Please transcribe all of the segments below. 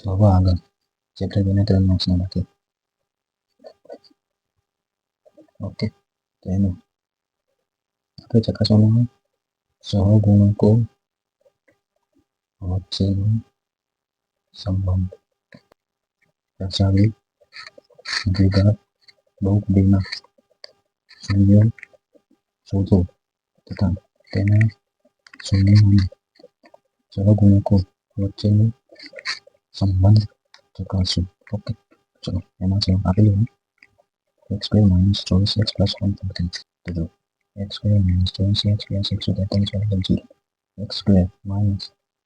તો હવે આગળ ચેપ્ટર 2 ના 3 માર્ક્સના બાકી. ઓકે, તો એનું આપણે ચકાસવાનું સહગુણકો વચ્ચેનો સંબંધ દર્શાવી દ્વિઘાત બહુપદીના શૂન્યો શોધો તથા તેના શૂન્યોની સહગુણકો વચ્ચેનો સંબંધ ચકાસો. ઓકે, ચલો એમાં છે આપેલું x square minus 24x plus 1 તો જો x square minus 24x plus 143 બરાબર 0. x square minus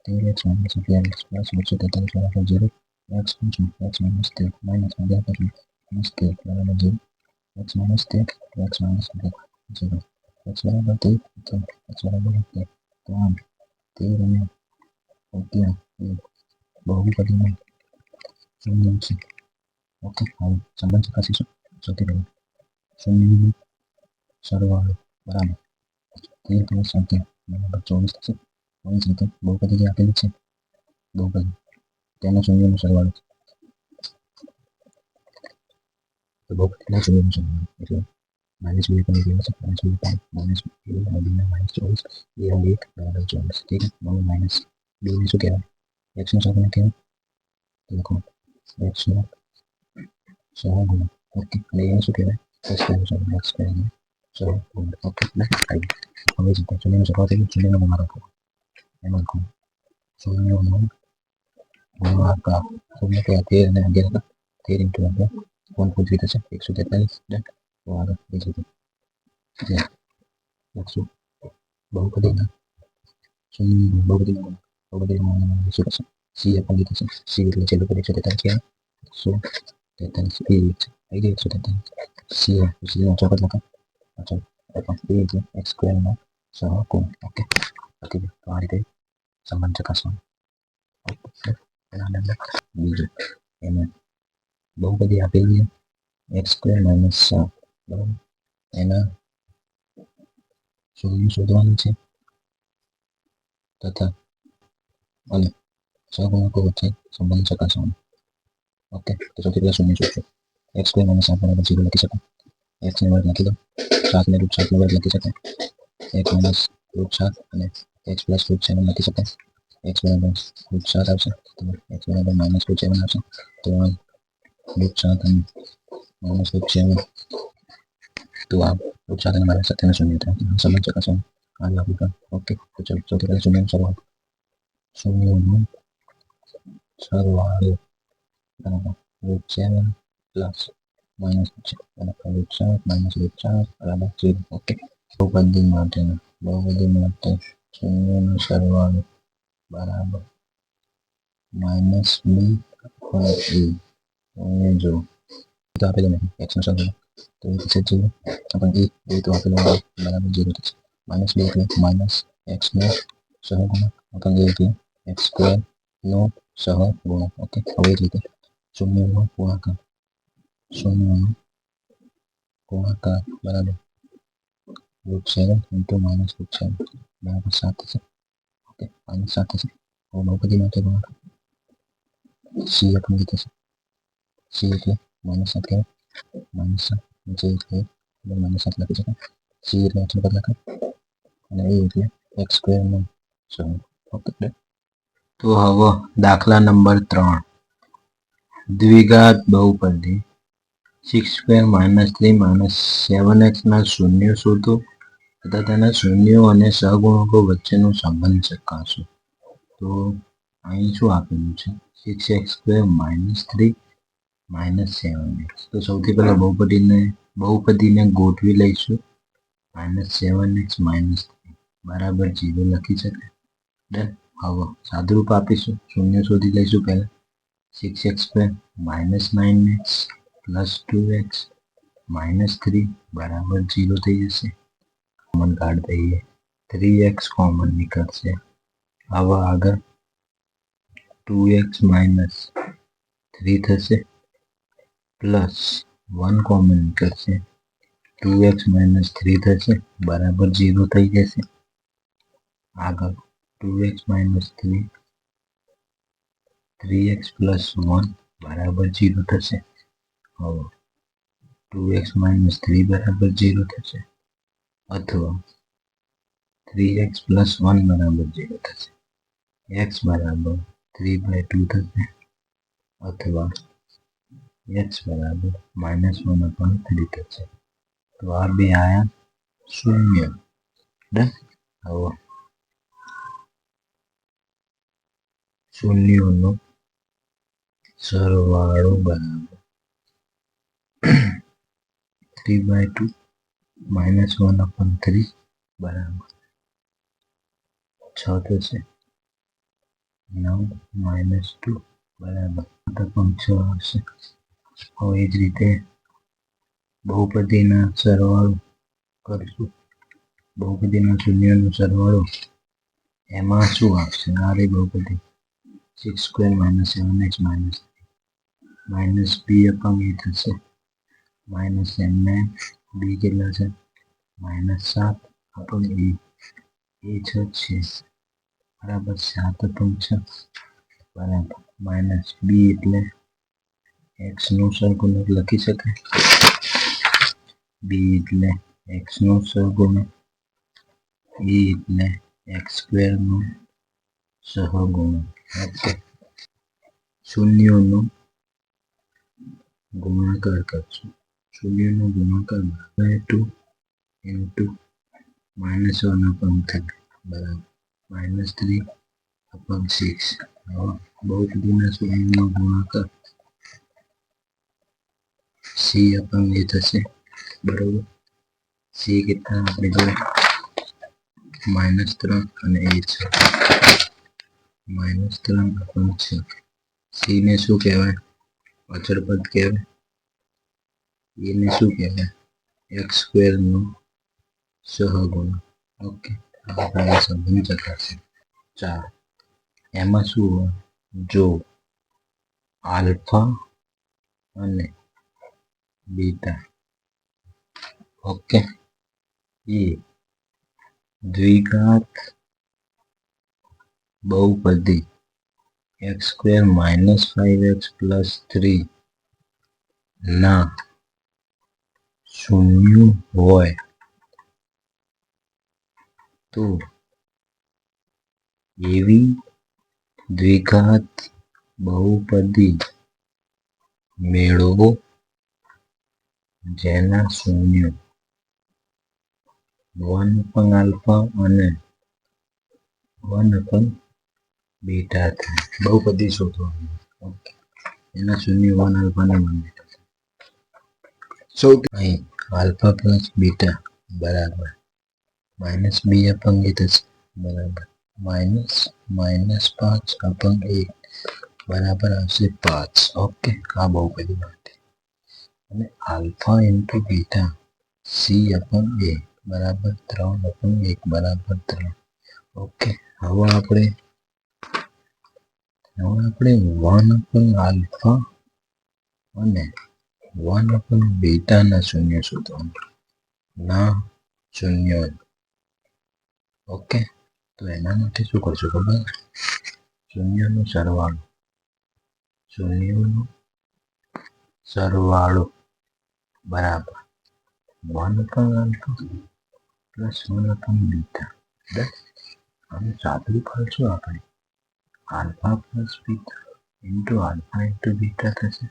13x minus 11x plus 143 બરાબર 0. x માઇનસ 3 માઇનસ 11 માઇનસ 3 બરાબર 0. x minus 3 x minus 0. x બરાબર 3 તો x બરાબર 1 તો આમ 13 અને 11 એ બહુપદીના શૂન્ય છે. ઓકે, હવે સંબંધ ચકાસીશું. સૌથી પહેલા શૂન્યનો સરવાળો બરાબર 13 પ્લસ 11 બરાબર 24 થશે. આવી જ રીતે બહુપદી જે આપેલી છે બહુપદી તેના શૂન્યનો સરવાળો તો બહુપદીના શૂન્યનો સરવાળો એટલે માઇનસ 2 પણ દિવસ માઇનસ 2 5 માઇનસ 2 માઇનસ 24 1 બરાબર 24. ઠીક છે, હવે માઇનસ 2 ને શું કહેવાય? x નો સહગુણક કહેવાય. લખો x નો સહગુણક. ઓકે, અને એને શું કહેવાય? x નો સહગુણક સહગુણક. ઓકે, હવે જે શૂન્યનો સરવાળો થઈ ગયો, શૂન્યનો ગુણાકાર એમાં લખો શૂન્યનો ગુણાકાર. શૂન્ય કયા 13 અને 11 13 ઇન્ટુ 11 143 થશે 143. ડન. તો આગળ એ જ રીતે લખશું બહુપદીના શૂન્ય બહુપદીના શું થશે? c આપણ લીધું છે. c એટલે છેલ્લું પદ 143 143 એ છે 143 c પછી ચોકડ લખો. અચ્છા, એ એટલે x સ્ક્વેરનો સહગુણક. ઓકે, તો આ રીતે સંબંધ ચકાસવાનો. બીજું એને બહુપદી આપેલી x સ્ક્વેર માઇનસ 7 બરાબર એના શૂન્ય શોધવાનું છે તથા અને સહગુણકો વચ્ચે સંબંધ ચકાસવાનો. ઓકે, તો સૌથી પહેલા શૂન્ય શોધો. x સ્ક્વેર માઇનસ 7 બરાબર 0 લખી શકાય. x ને વર્ગ લખી દો. 7 ને √7 નો વર્ગ લખી શકાય. x માઇનસ √7 અને x પ્લસ √7 લખી શકાય. x બરાબર √7 આવશે તો x બરાબર માઇનસ √7 આવશે તો √7 અને માઇનસ √7 તો આ √7 અને માઇનસ 7 તેના શૂન્ય થાય. સંબંધ ચકાસવાનો આ લાગુ કરો. ઓકે, તો ચલો સૌથી પહેલા શૂન્યનો સરવાળો બરાબર √7 પ્લસ માઇનસ બરાબર √7 માઇનસ √7 બરાબર 0. ઓકે, બહુપદી માટે શૂન્યનો સરવાળો બરાબર માઇનસ બી એ જો તો આપેલું નહીં x નો સહગુણક તો એ થશે 0. પણ એ તો આપેલું બરાબર 0 થશે. માઇનસ 2 એટલે માઇનસ x નો સહગુણક પણ એ એટલે x સ્ક્વેર નો સહગુણક. ઓકે, હવે એ જ રીતે શૂન્યનો ગુણાકાર બરાબર √7 ઇન્ટુ માઇનસ √7 બરાબર 7 થશે. ઓકે, માઇનસ 7 થશે. હવે બહુપદી માટે ગુણાકાર c આપણ લીધું છે. c એટલે માઇનસ 7 કહેવાય. માઇનસ 7 જે એટલે માઇનસ 7 લખી શકાય. c એટલે x નો પદ લખાય અને એ એટલે x સ્ક્વેરનો સહગુણક. ઓકે, તો હવે દાખલા નંબર 3 દ્વિઘાત બહુપદી 6² - 3 - 7x ના શૂન્યો શોધો તથા તેના શૂન્યો અને સહગુણકો વચ્ચેનો સંબંધ ચકાસો. તો અહીં શું આપેલું છે? 6x² - 3 - 7x. તો સૌથી પહેલા બહુપદીને ગોઠવી લઈશું. -7x - 3 બરાબર 0 લખી શકાય. ડન. હવે સાદુરૂપ આપીશું. શૂન્ય શોધી લઈશું પહેલા. 6x² - 9x પ્લસ 2x - 3 બરાબર 0 થઈ જશે. કોમન કાઢ દઈએ. 3x કોમન નીકળશે. હવે આગળ 2x - 3 થશે પ્લસ 1 કોમન નીકળશે. 2x - 3 થશે બરાબર 0 થઈ જશે. આગળ 2x - 3 3x પ્લસ 1 બરાબર 0 થશે. હવે 2x માઇનસ 3 બરાબર 0 થશે, અથવા 3x પ્લસ 1 બરાબર 0 થશે. x બરાબર 3/2 થશે, અથવા x બરાબર -1/3 થશે. તો આ બે આયા શૂન્ય. ડન. હવે શૂન્યોનો સરવાળો બરાબર 3/2 -1/3 બરાબર 6 થશે. 9 - 2 બરાબર 6 હશે. હવે એ જ રીતે બહુપદીના સરવાળો કરશું. બહુપદીના શૂન્યનો સરવાળો એમાં શું આવશે? આ રે બહુપદી 6² - 7x - b/a થશે. માઇનસ n ને બી કેટલા છે? -7/a. એ 6 છે બરાબર 7/6 બરાબર માઇનસ બી એટલે x નું સહગુણક લખી શકાય. બી એટલે x નું સહગુણક, એ એટલે x² નું સહગુણક. ઓકે. શૂન્યોનો ગુણાકાર કરશું. શૂન્યનો ગુણાકાર 2 into -1/3 બરાબર -3/6. હવે બહુપદીના શૂન્યનો ગુણાકાર c/a થશે. બરોબર. c કેટલા આપણે જોઈએ? -3 અને a છે. -3/6. c ને શું કહેવાય? અચળ પદ કહેવાય. a ને શું કહેવાય? x² નું સહગુણક. ઓકે. આપણે સંબંધ ચકાસીએ. 4. એમાં શું હોય? જો આલ્ફા અને બીટા ઓકે એ દ્વિઘાત બહુપદી x² - 5x + 3 ના શૂન્ય હોય તો એવી દ્વિઘાત બહુપદી મેળવો જેના શૂન્ય 1/α અને 1/β થાય. બહુપદી શોધવાની. ઓકે. એના શૂન્ય 1α અને 1β. અહીં આલ્ફા પ્લસ બીટા બરાબર -b/a થશે. બરાબર -5/a બરાબર આવશે 5. ઓકે. આ બહુપદી માટે. અને આલ્ફા ઇન્ટુ બીટા c/a બરાબર 3/1 બરાબર 3. ઓકે. હવે આપણે 1/α અને 1/β ના શૂન્ય શોધવાના. ના શૂન્ય. ઓકે. તો એના માટે શું કરશું ખબર? શૂન્યનો સરવાળો બરાબર 1/α પ્લસ 1/β. આનું સાદું કરશું આપણે. Alpha plus beta into alpha into beta થશે.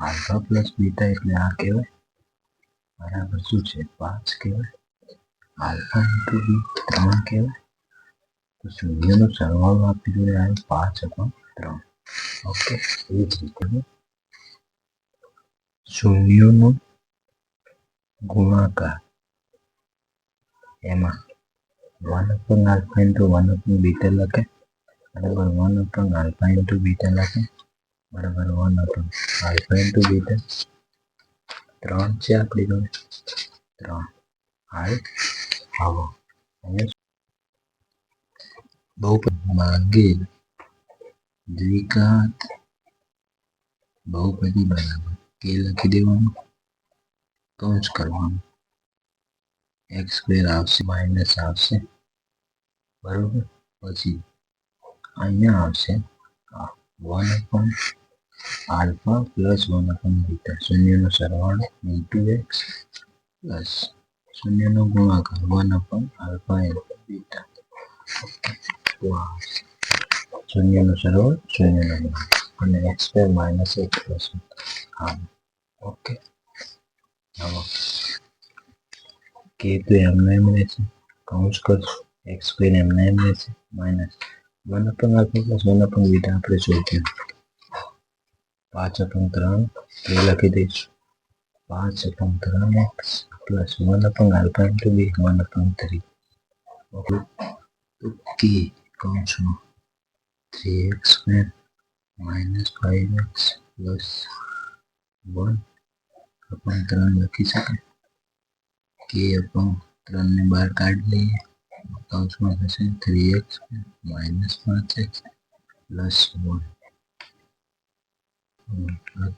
આલ્ફા પ્લસ બીટા એટલે આ કહેવાય. બરાબર શું છે? 5 કહેવાય. આલ્ફા ઇન્ટુ બી 3 કહેવાય. તો શૂન્યનો સરવાળો આપી જોડે આવ્યો 5/3. ઓકે. એ જ રીતે શૂન્યનો ગુણાકાર એમાં 1/α ઇન્ટુ 1/β લખે. બરાબર 1/α ઇન્ટુ બીટા લખે. બરાબર 1/α ઇન્ટુ બીટા 3 છે આપણી જોડે 3. આવે. આવો બહુપદી માંગેલ દ્વિઘાત બહુપદી બરાબર કે લખી દેવાનું, કૌંસ કરવાનું. x² આવશે માઇનસ આવશે. બરોબર. પછી અહીંયા આવશે 1 આલ્ફા પ્લસ 1 બીટા, શૂન્યનો સરવાળો ઇન્ટુ એક્સ પ્લસ શૂન્યનો ગુણાકાર 1 આલ્ફા ઇન્ટુ બીટા. શૂન્યનો સરવાળો શૂન્યનો ગુણાકાર અને x square minus x plus હા ઓકે. હવે કે તો એમને એમ રહેશે, કાઉન્સ કરશું એક્સ સ્ક્વેર એમને એમ રહેશે માઇનસ 1 આલ્ફા પ્લસ 1 બીટા આપણે શોધ્યું 5/3 એ લખી દઈશું 5/3 x plus 1 alpha into b 1/3 okay. તો કે કાઉન્સમાં 3x square minus 5x plus 1/3 લખી શકાય. કે अपन 3 ને બહાર કાઢી લઈએ, કાઉન્સમાં થશે 3x માઇનસ 5x પ્લસ 1.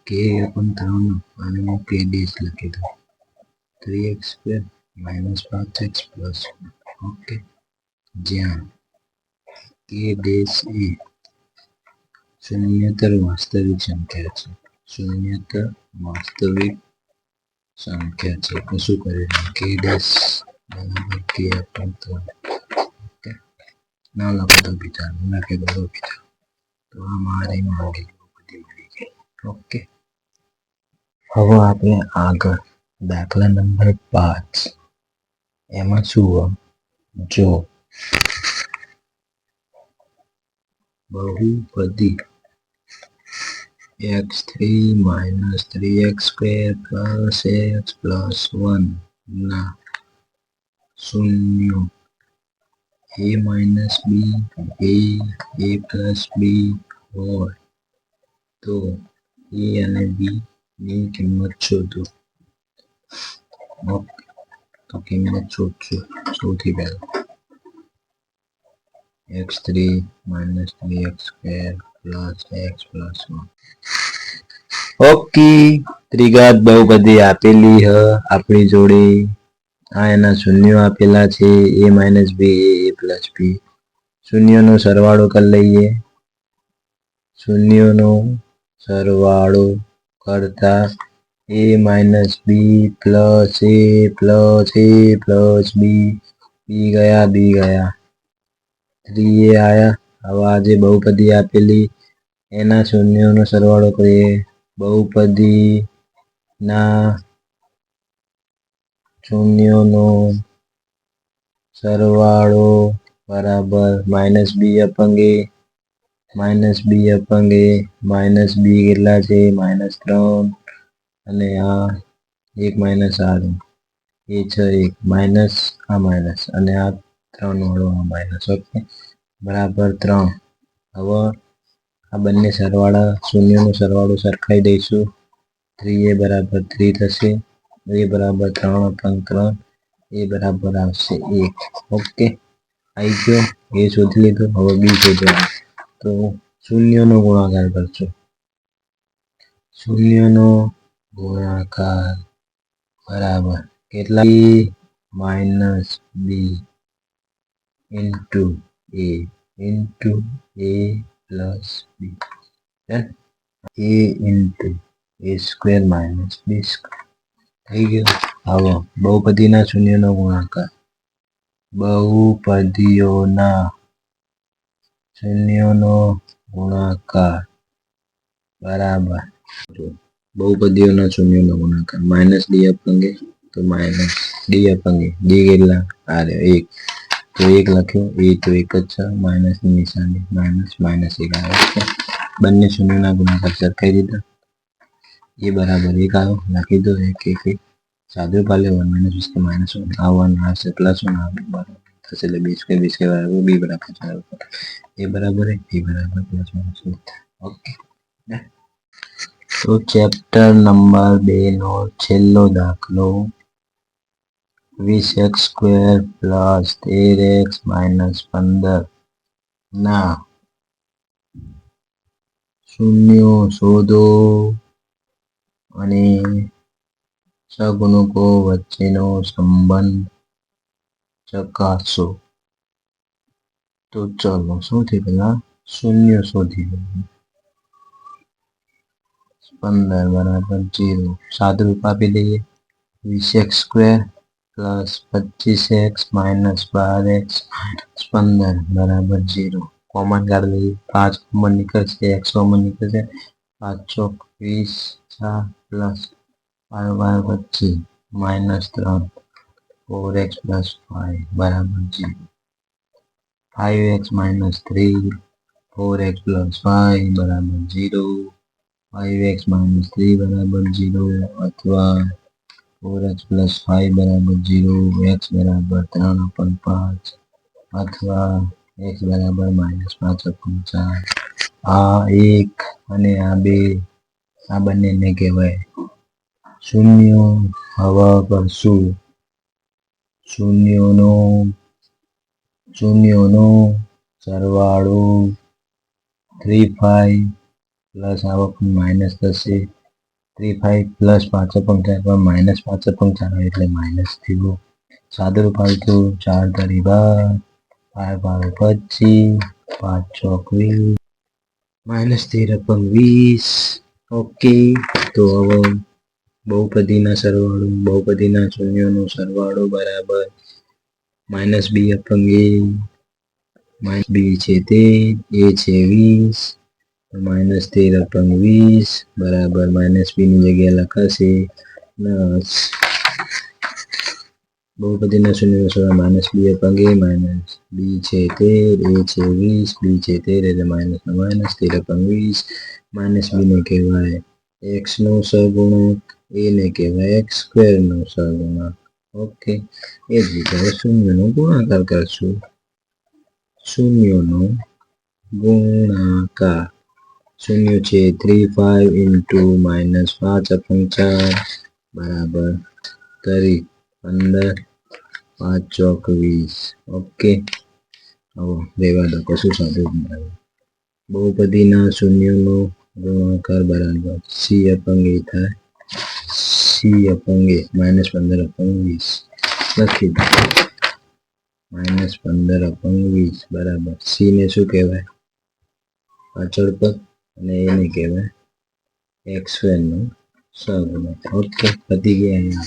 કે अपन 3 અને હું કે ડેશ લખી દઉં 3x square minus 5x plus 1 okay. જ્યાં કે ડેશ એ શૂન્યતર વાસ્તવિક સંખ્યા છે, શૂન્યતર વાસ્તવિક સંખ્યા છે તો શું કરીશું કે ડેશ બરાબર કે अपन 3 ઓકે. ના લખો તો બીજા લખી દો બીજા તો આ મારી માંગી બધી મળી ગઈ ઓકે. હવે આપણે આગળ દાખલા નંબર 5 એમાં શું જો બહુપદી x3 minus 3x square plus x plus 1 ના શૂન્યો a minus b a plus b હોય તો a અને b ની કિંમત શોધો. તો કિંમત શોધશું સૌથી પહેલા x3 minus 3x square plus x plus 1 okay. ત્રિઘાત બહુપદી આપેલી હ આપણી જોડે, આ એના શૂન્યો આપેલા છે a minus b a plus b. શૂન્યનો સરવાળો કરી લઈએ, શૂન્યનો સરવાળો કરતા a minus b plus a plus a plus b b ગયા 3a આયા. હવે આ જે બહુપદી આપેલી એના શૂન્યોનો સરવાળો કરીએ, બહુપદી ના શૂન્યોનો સરવાળો બરાબર માઇનસ બી અપંગ a માઇનસ બી અપંગ a માઇનસ બી કેટલા છે -3 અને આ 1 માઇનસ આ એ છે 1 માઇનસ આ માઇનસ અને આ 3 વાળો આ માઇનસ ઓકે બરાબર 3. હવે આ બંને સરવાળા શૂન્યનો સરવાળો સરખાઈ દઈશું 3a બરાબર 3 થશે, a બરાબર 3/3 એ બરાબર આવશે 1 ઓકે. આવી ગયો એ શોધી લીધો. હવે બી શોધો તો શૂન્યનો ગુણાકાર કરશો, શૂન્યનો ગુણાકાર બરાબર કેટલા a minus b into a plus b a into a square minus b square થઈ ગયું. હવે બહુપદીના શૂન્યનો ગુણાકાર, બહુપદીઓના શૂન્યનો ગુણાકાર બરાબર બહુપદીઓના શૂન્યનો ગુણાકાર માઇનસ ડી અપંગે તો માઇનસ ડી અપંગે ડી કેટલા આ 1 તો 1 લખ્યો એ તો 1 જ છે માઇનસ ની નિશાની માઇનસ માઇનસ 1 આવે. બંને શૂન્યના ગુણાકાર સરખાઈ દીધા એ બરાબર 1 આવ્યો લખી દો 1 સાદો પાલે 1 માઇનસ બીસ માઇનસ 1 આ 1 આવશે પ્લસ 1 આવે બરાબર થશે એટલે બી સ્ક્વેર બરાબર બી બરાબર એ બરાબર એ બરાબર પ્લસ માઇનસ ઓકે. તો ચેપ્ટર નંબર 2 નો છેલ્લો દાખલો 20x square plus 13x minus 15 ના શૂન્યો શોધો અને સહગુણકો વચ્ચેનો સંબંધ ચકાસો. તો ચલો સૌથી પહેલા શૂન્ય શોધી લઈએ. 15 બરાબર 0. સાદુરૂપ આપી દઈએ. 20x² plus 25x minus 12x minus 15 બરાબર 0. કોમન કાઢી દઈએ. 5 કોમન નીકળશે, x કોમન નીકળશે. 5 ચોક 20 4 પ્લસ 5 25 માઇનસ 3 4x પ્લસ 5 બરાબર 0. 5x માઇનસ 3 4x પ્લસ 5 બરાબર 0. 5x માઇનસ 3 બરાબર 0 અથવા 4x પ્લસ 5 બરાબર 0. x બરાબર 3/5 અથવા x બરાબર -5/4. આ 1 અને આ 2 આ બંનેને કહેવાય શૂન્યો. હવે કરશું શૂન્યોનો સરવાળો. 3/5 પ્લસ આ વખત માઇનસ થશે. 3/5 પ્લસ 5/4 પણ -5/4 એટલે માઇનસ થયો. સાદુરૂપ આપ્યું 4 તારી 12 5 25 5 ચોક 20 -13/20. ઓકે. તો હવે બહુપદીના સરવાળો, બહુપદીના શૂન્યોનો સરવાળો બરાબર -b/a. -b છે 13, a છે 20, -13/20 બરાબર -b ની જગ્યાએ લખાશે પ્લસ બહુપદીના શૂન્યનો સરવાળો -b/a. b છે 13, a છે 20, b છે 13 એટલે -13/20. b ને કહેવાય x નો સહગુણક, a ને કહેવાય x² નો સહગુણક. ઓકે. એ જ રીતે હવે શૂન્યનો ગુણાકાર કરશું. શૂન્યોનો ગુણાકાર. શૂન્ય છે 3/5 into -5/4 બરાબર 15 5 ચોક 20. ઓકે. હવે રહેવા દો, કશું સાદું નહીં. બહુપદીના શૂન્યોનો ગુણાકાર બરાબર c/a થાય. c/a -15/20 લખી દો. -15/20 બરાબર c ને શું કહેવાય? અચળ પદ અને a ને કહેવાય x² નો સહગુણક. ઓકે. પતી ગયા અહીંયા.